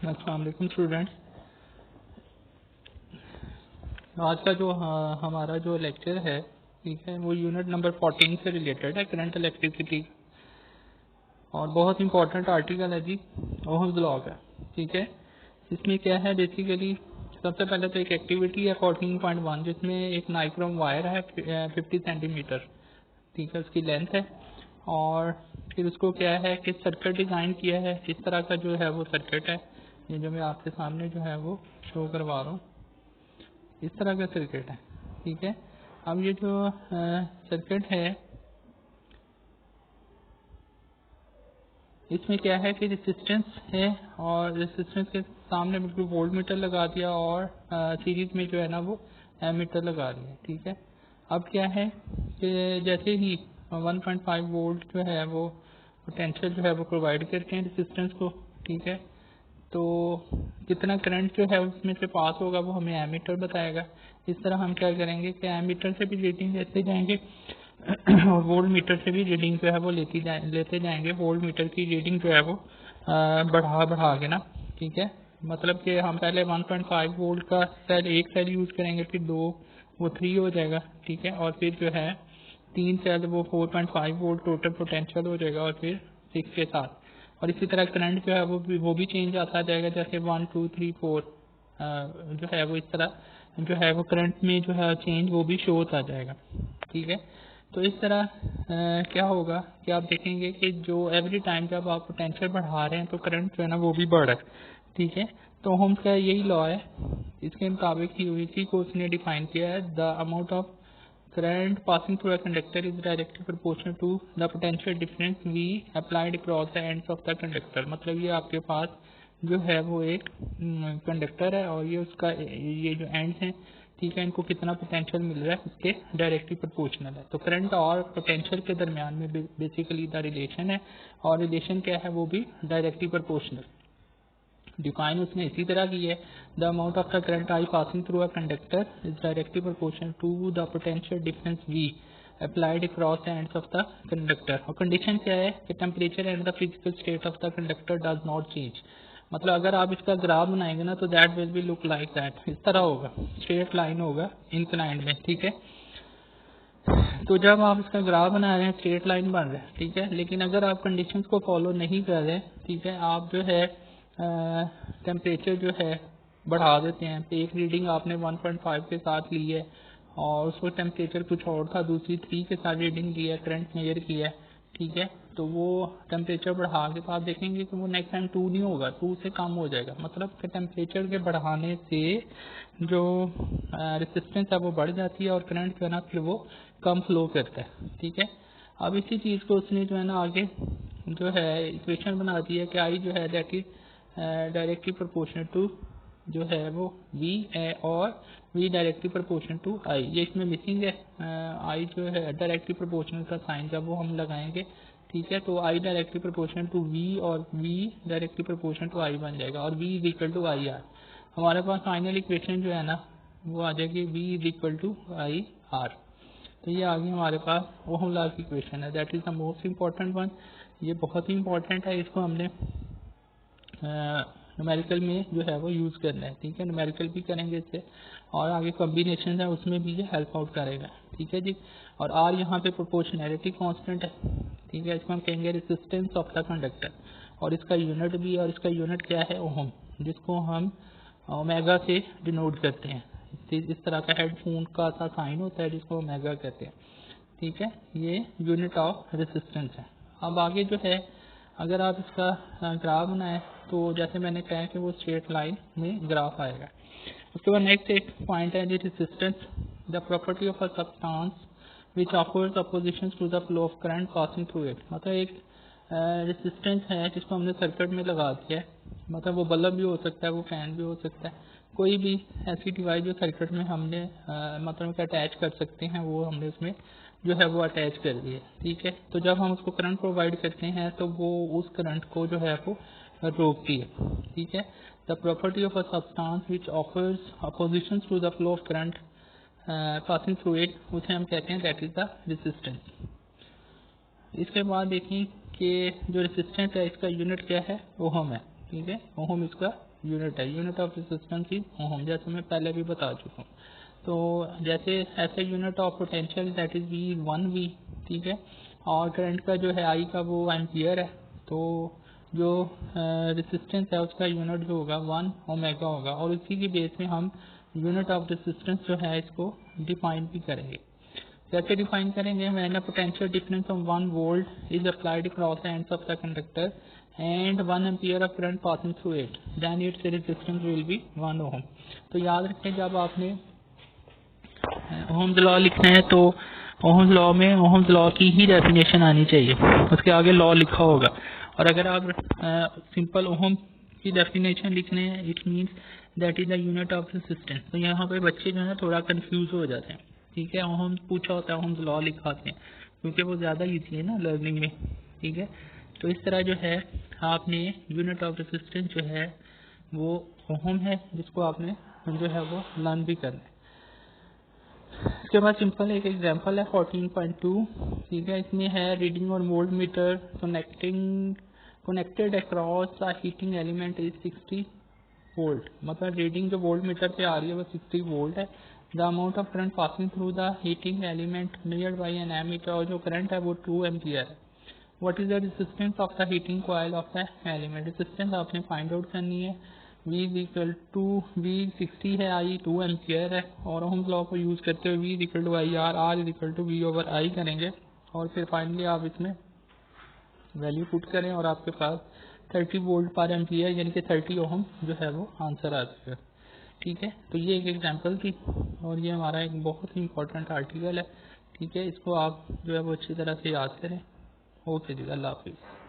अस्सलाम वालेकुम स्टूडेंट्स। आज का जो हमारा जो लेक्चर है, ठीक है, वो यूनिट नंबर 14 से रिलेटेड है, करंट इलेक्ट्रिसिटी। और बहुत इंपॉर्टेंट आर्टिकल है जी, ओहम्स लॉ का। ठीक है, इसमें क्या है बेसिकली, सबसे पहले तो एक एक्टिविटी है 14.1 जिसमें एक नाइक्रोम वायर है 50 सेंटीमीटर, ठीक है, उसकी लेंथ है। और फिर उसको क्या है कि सर्किट डिज़ाइन किया है, इस तरह का जो है वो सर्किट है, ये जो मैं आपके सामने जो है वो शो करवा रहा हूँ, इस तरह का सर्किट है। ठीक है, अब ये जो सर्किट है, इसमें क्या है कि रेजिस्टेंस है और रेजिस्टेंस के सामने बिल्कुल वोल्ट मीटर लगा दिया और सीरीज में जो है ना वो एमीटर लगा दिया। ठीक है, अब क्या है कि जैसे ही 1.5 वोल्ट जो है वो पोटेंशियल जो है वो प्रोवाइड करते हैं रेजिस्टेंस को। ठीक है, तो कितना करंट जो है उसमें से पास होगा वो हमें एमीटर बताएगा। इस तरह हम क्या करेंगे कि एमीटर से भी रीडिंग लेते जाएंगे और वोल्ट मीटर से भी रीडिंग जो है वो लेते जाएंगे। वोल्ट मीटर की रीडिंग जो है वो बढ़ा के ना। ठीक है, मतलब कि हम पहले 1.5 वोल्ट का एक सेल यूज करेंगे, फिर 2 वो 3 हो जाएगा। ठीक है, और फिर जो है 3 सेल वो 4.5 वोल्ट टोटल पोटेंशियल हो जाएगा, और फिर 6 के साथ। और इसी तरह करंट जो है वो भी चेंज आता जाएगा, जैसे 1 2 3 4 जो है वो इस तरह जो है वो करंट में जो है चेंज वो भी शो होता जाएगा। ठीक है, तो इस तरह क्या होगा कि आप देखेंगे कि जो एवरी टाइम जब आप पोटेंशियल बढ़ा रहे हैं तो करंट जो है ना वो भी बढ़ रहा है। ठीक है, तो ओहम्स का यही लॉ है, इसके मुताबिक ही इसी को उसने डिफाइन किया है। The amount of current passing through a conductor is directly proportional to the potential difference V applied across the ends of the conductor। मतलब ये आपके पास जो है वो एक कंडक्टर है और ये उसका ये जो एंड्स हैं, ठीक है, इनको कितना पोटेंशियल मिल रहा है उसके डायरेक्टली प्रोपोर्शनल है। तो करंट और पोटेंशियल के दरमियान में बेसिकली द रिलेशन है, और रिलेशन क्या है वो भी डायरेक्टली प्रोपोर्शनल। डिफाइन उसने इसी तरह की है, the amount of the current I passing through a conductor is directly proportional to the potential difference we applied across the ends of the conductor. और कंडीशन क्या है कि temperature and the physical state of the conductor does not change. मतलब अगर आप इसका graph बनाएंगे ना तो that will be look like that, इस तरह होगा, स्ट्रेट लाइन होगा इंक्लाइंड में। ठीक है, तो जब आप इसका ग्राफ बना रहे हैं स्ट्रेट लाइन बन रहा है। ठीक है, लेकिन अगर आप कंडीशंस को फॉलो नहीं कर रहे, ठीक है, आप जो है टेम्परेचर जो है बढ़ा देते हैं। तो एक रीडिंग आपने 1.5 के साथ ली है और उसको टेम्परेचर कुछ और था, दूसरी 3 के साथ रीडिंग ली है, करंट मेजर किया है। ठीक है, तो वो टेम्परेचर बढ़ा के तो आप देखेंगे कि वो नेक्स्ट टाइम 2 नहीं होगा, 2 से कम हो जाएगा। मतलब कि टेम्परेचर के बढ़ाने से जो रेसिस्टेंस है वो बढ़ जाती है और करंट जो है ना फिर वो कम फ्लो करता है। ठीक है, अब इसी चीज़ को उसने जो है ना आगे जो है इक्वेशन बना दी है कि आई जो है that is directly proportional to जो है वो V है और V directly proportional to I। ये इसमें मिसिंग है, I जो है डायरेक्टली प्रोपोर्शनल का साइन जब वो हम लगाएंगे, ठीक है, तो I directly proportional to V और V directly proportional to I बन जाएगा, और V is equal to I R. हमारे पास फाइनल इक्वेशन जो है ना वो आ जाएगी V is equal to I R. तो ये आगे हमारे पास ओहम लॉ की इक्वेशन है, that is the most important one. ये बहुत ही इंपॉर्टेंट है, इसको हमने न्यूमेरिकल में जो है वो यूज़ करना है। ठीक है, न्यूमेरिकल भी करेंगे इससे, और आगे कॉम्बिनेशन है उसमें भी ये हेल्प आउट करेगा। ठीक है जी, और आर यहाँ पे प्रोपोर्शनैलिटी कांस्टेंट है। ठीक है, इसको हम कहेंगे रेजिस्टेंस ऑफ द कंडक्टर, और इसका यूनिट भी, और इसका यूनिट क्या है ओहम, जिसको हम ओमेगा से डिनोट करते हैं। इस तरह का हेडफोन का सा साइन होता है जिसको ओमेगा कहते हैं। ठीक है, ये यूनिट ऑफ रेजिस्टेंस है। अब आगे जो है अगर आप इसका ग्राफ बनाएं तो जैसे मैंने कहा कि वो स्ट्रेट लाइन में ग्राफ आएगा। उसके बाद नेक्स्ट एक पॉइंट है resistance, the property of a substance which offers opposition to the flow of current passing through it. मतलब एक रेजिस्टेंस है जिसको हमने सर्किट में लगा दिया है, मतलब वो बल्ब भी हो सकता है, वो फैन भी हो सकता है, कोई भी ऐसी डिवाइस जो सर्किट में हमने मतलब अटैच कर सकते हैं, वो हमने उसमें जो है वो अटैच कर दिए। ठीक है, तो जब हम उसको करंट प्रोवाइड करते हैं तो वो उस करंट को जो है वो रोकती है। ठीक है, the property of a substance which offers opposition to the flow of current passing through it, उसे हम कहते हैं दैट इज द रेजिस्टेंस। इसके बाद देखिए कि जो रेजिस्टेंस है इसका यूनिट क्या है, ओहम है। ठीक है, ओहम इसका यूनिट है, यूनिट ऑफ रेजिस्टेंस इज ओम, जैसे मैं पहले भी बता चुका हूँ। तो जैसे ऐसे unit of potential that is V 1V, ठीक है, और करंट का जो है आई का वो एम्पियर है, तो जो रेजिस्टेंस है उसका यूनिट जो होगा 1 ओमेगा होगा, और इसी के बेस में हम यूनिट ऑफ रेजिस्टेंस जो है इसको डिफाइन भी करेंगे। कैसे डिफाइन करेंगे? When a potential difference of 1 volt is applied across the ends of the conductor and 1 ampere of current passing through it, then its resistance will be 1 ohm. तो याद रखें, जब आपने ओम्स लॉ लिखना है तो ओम्स लॉ में Ohm's law की ही डेफिनेशन आनी चाहिए, उसके आगे लॉ लिखा होगा। और अगर आप सिंपल ओम की डेफिनेशन लिखने हैं, it means that is the unit of resistance. तो यहाँ पे बच्चे जो है थोड़ा कंफ्यूज हो जाते हैं, ठीक है। ओम्स पूछा होता है, ओम्स लॉ लिखाते हैं, क्योंकि वो ज़्यादा ईजी है ना लर्निंग में, ठीक है। तो इस तरह जो है आपने यूनिट ऑफ रेजिस्टेंस जो है वो ओम है, जिसको आपने जो है वो लर्न भी करना है। इसके बाद सिंपल एक एग्जांपल है 14.2, ठीक है। इसमें है रीडिंग और volt meter connected across a heating element is 60 volt, मतलब रीडिंग जो वोल्ट मीटर से आ रही है वो 60 वोल्ट है। The amount of current passing through the heating element measured by an ammeter, और जो करंट है वो 2 एम्पियर है। What is the resistance of the heating coil of the element? Resistance आपने फाइंड आउट करनी है। V इक्वल टू V 60 है, I 2 ampere है, और ओम्स लॉ को यूज करते हुए V equal to I R, R equal to V over I करेंगे, और फिर फाइनली आप इसमें वैल्यू पुट करें और आपके पास 30 वोल्ट पर एम्पियर यानी कि 30 ओम जो है वो आंसर आ जाएगा, ठीक है। तो ये एक एग्जांपल थी, और ये हमारा एक बहुत ही इंपॉर्टेंट आर्टिकल है, ठीक है। इसको आप जो है वो अच्छी तरह से याद करें। ओके जी, अल्लाह हाफिज़।